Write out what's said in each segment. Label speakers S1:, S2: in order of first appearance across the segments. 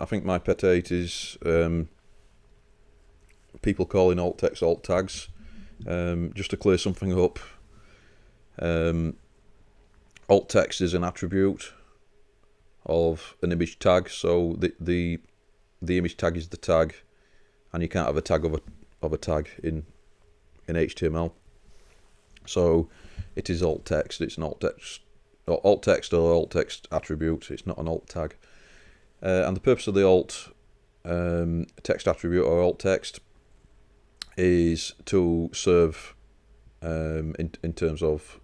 S1: I think my pet hate is people calling alt text alt tags. Just to clear something up, alt text is an attribute of an image tag. So the image tag is the tag, and you can't have a tag of a tag in HTML. So it is alt text. It's an alt text or alt text attribute. It's not an alt tag. And the purpose of the alt text attribute or alt text is to serve in terms of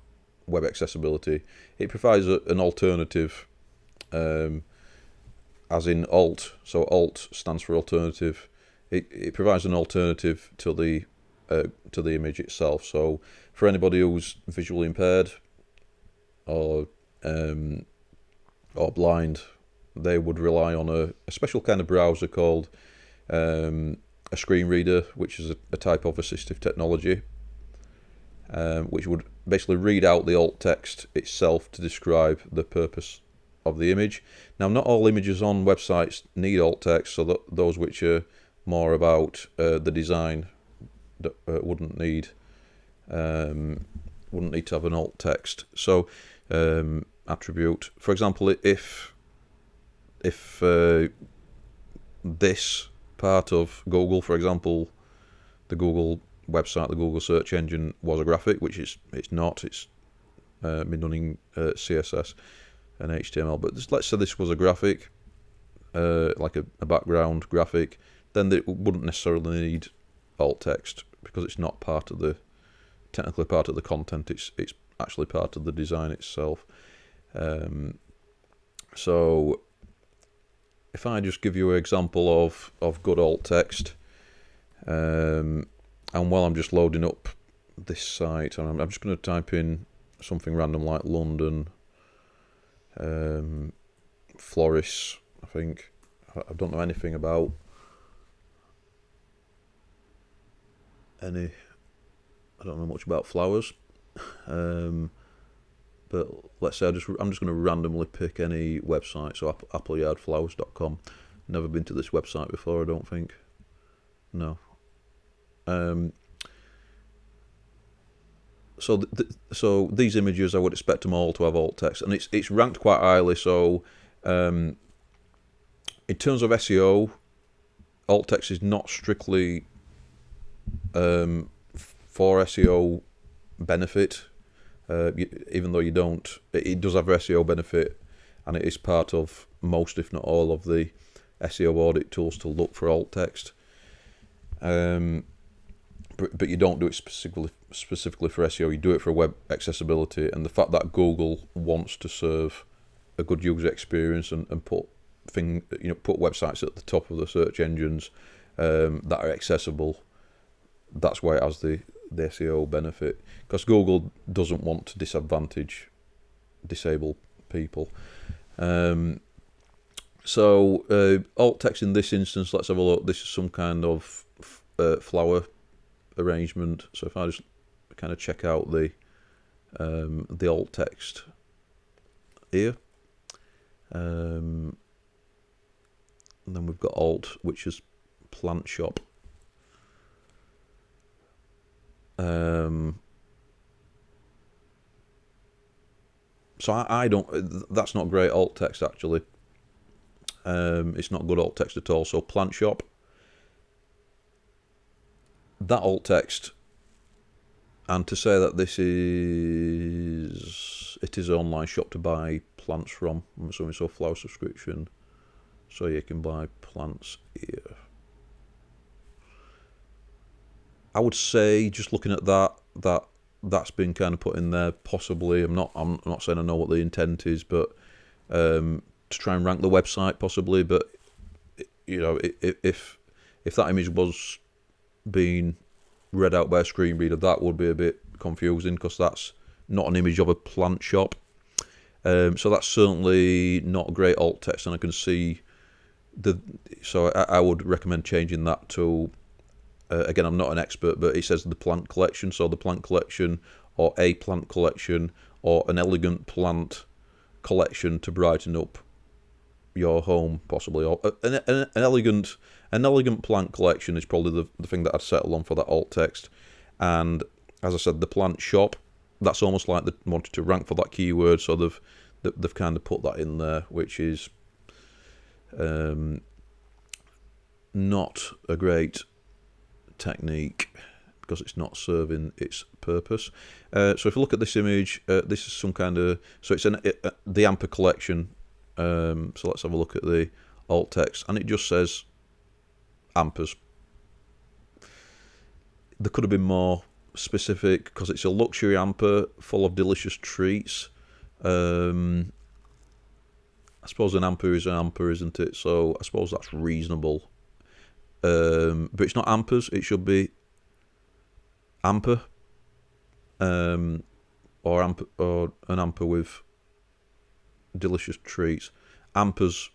S1: web accessibility. It provides an alternative, as in alt. So alt stands for alternative. It provides an alternative to the image itself. So for anybody who's visually impaired or blind, they would rely on a special kind of browser called a screen reader, which is a type of assistive technology, which would basically read out the alt text itself to describe the purpose of the image. Now, not all images on websites need alt text, so those which are more about the design wouldn't need to have an alt text. So attribute, for example, if this part of Google, for example, the Google website, the Google search engine, was a graphic, which it's not. It's been done in CSS and HTML. But let's say this was a graphic, like a background graphic, then it wouldn't necessarily need alt text because it's not technically part of the content. It's actually part of the design itself. So if I just give you an example of good alt text, and while I'm just loading up this site, I'm just going to type in something random like London, florists. I think I don't know anything about any. I don't know much about flowers, but let's say I'm just going to randomly pick any website. So appleyardflowers.com. Never been to this website before, I don't think. No. So these images, I would expect them all to have alt text, and it's ranked quite highly. So in terms of SEO, alt text is not strictly for SEO benefit. Even though it does have SEO benefit, and it is part of most, if not all, of the SEO audit tools to look for alt text. But you don't do it specifically for SEO. You do it for web accessibility, and the fact that Google wants to serve a good user experience and put websites at the top of the search engines that are accessible. That's why it has the SEO benefit, because Google doesn't want to disable people. So alt text in this instance, let's have a look. This is some kind of flower arrangement. So if I just kind of check out the alt text here, and then we've got alt, which is plant shop. So I don't. That's not great alt text actually. It's not good alt text at all. So plant shop. That alt text, and to say that it is an online shop to buy plants from. I'm assuming so. Flower subscription, so you can buy plants here. I would say, just looking at that's been kind of put in there possibly. I'm not saying I know what the intent is, but to try and rank the website possibly. But if that image was being read out by a screen reader, that would be a bit confusing, because that's not an image of a plant shop. So that's certainly not great alt text, and I can see so I would recommend changing that to. Again, I'm not an expert, but it says the plant collection. So the plant collection, or a plant collection, or an elegant plant collection to brighten up your home, possibly, or an elegant plant collection is probably the thing that I'd settle on for that alt text. And as I said, the plant shop, that's almost like they wanted to rank for that keyword, so they've kind of put that in there, which is not a great technique because it's not serving its purpose. So if you look at this image, this is some kind of, so it's the Amper collection. So let's have a look at the alt text, and it just says Ampers. There could have been more specific because it's a luxury hamper full of delicious treats. I suppose an hamper is an hamper, isn't it? So I suppose that's reasonable. But it's not Ampers, it should be Amper. Or an hamper with delicious treats. Ampers,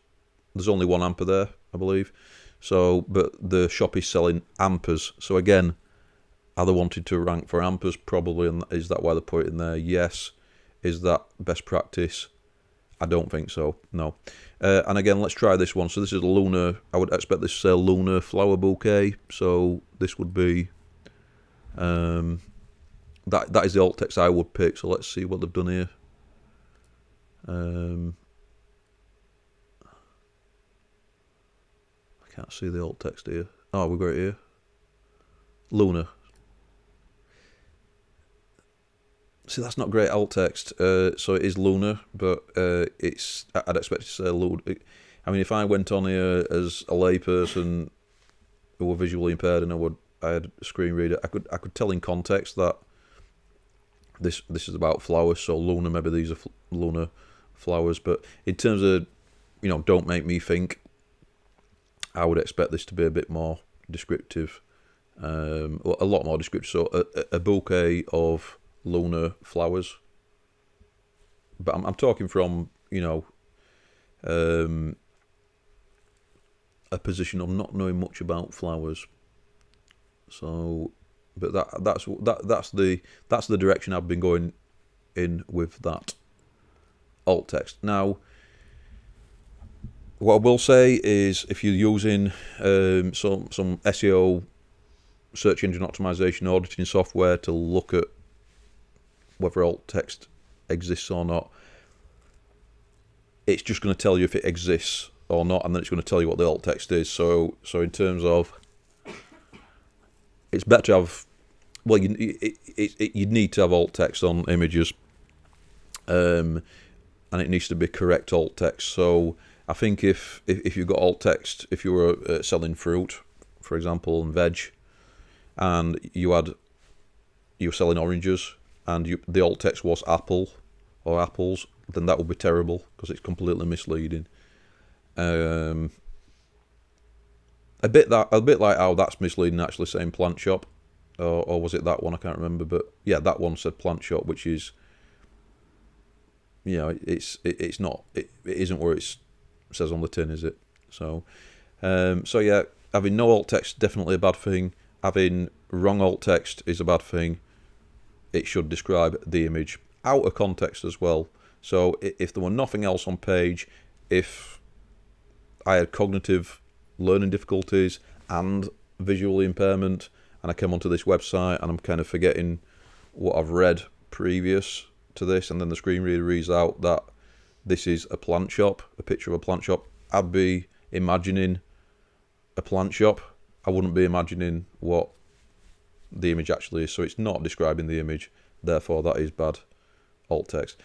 S1: there's only one hamper there, I believe. So, but the shop is selling Ampers. So again, are they wanted to rank for Ampers? Probably, and is that why they put it in there? Yes. Is that best practice? I don't think so, no. And again, let's try this one. So this is a lunar, I would expect this to say lunar flower bouquet. So this would be, that is the alt text I would pick. So let's see what they've done here. I can't see the alt text here. Oh, we've got it here. Lunar. See, that's not great alt text. So it is lunar, but it's. I'd expect it to say lunar. I mean, if I went on here as a layperson who were visually impaired and I had a screen reader, I could tell in context that this is about flowers. So lunar, maybe these are lunar flowers. But in terms of, don't make me think, I would expect this to be a bit more descriptive, a lot more descriptive. So a bouquet of lunar flowers, but I'm talking from a position of not knowing much about flowers. So, but that's the direction I've been going in with that alt text. Now, what I will say is, if you're using some SEO, search engine optimization, auditing software to look at whether alt text exists or not, it's just going to tell you if it exists or not, and then it's going to tell you what the alt text is. So in terms of, it's better to have, well, you'd need to have alt text on images, and it needs to be correct alt text. So I think if you've got alt text, if you were selling fruit, for example, and veg, and you were selling oranges, and the alt text was apple or apples, then that would be terrible because it's completely misleading. A bit like how that's misleading actually saying plant shop, or was it that one? I can't remember, but yeah, that one said plant shop, which is, it's not, it isn't where it says on the tin, is it? So yeah, having no alt text definitely a bad thing. Having wrong alt text is a bad thing. It should describe the image out of context as well. So if there were nothing else on page, if I had cognitive learning difficulties and visual impairment, and I came onto this website and I'm kind of forgetting what I've read previous to this, and then the screen reader reads out that this is a plant shop, a picture of a plant shop, I'd be imagining a plant shop. I wouldn't be imagining what the image actually is. So it's not describing the image, therefore that is bad alt text.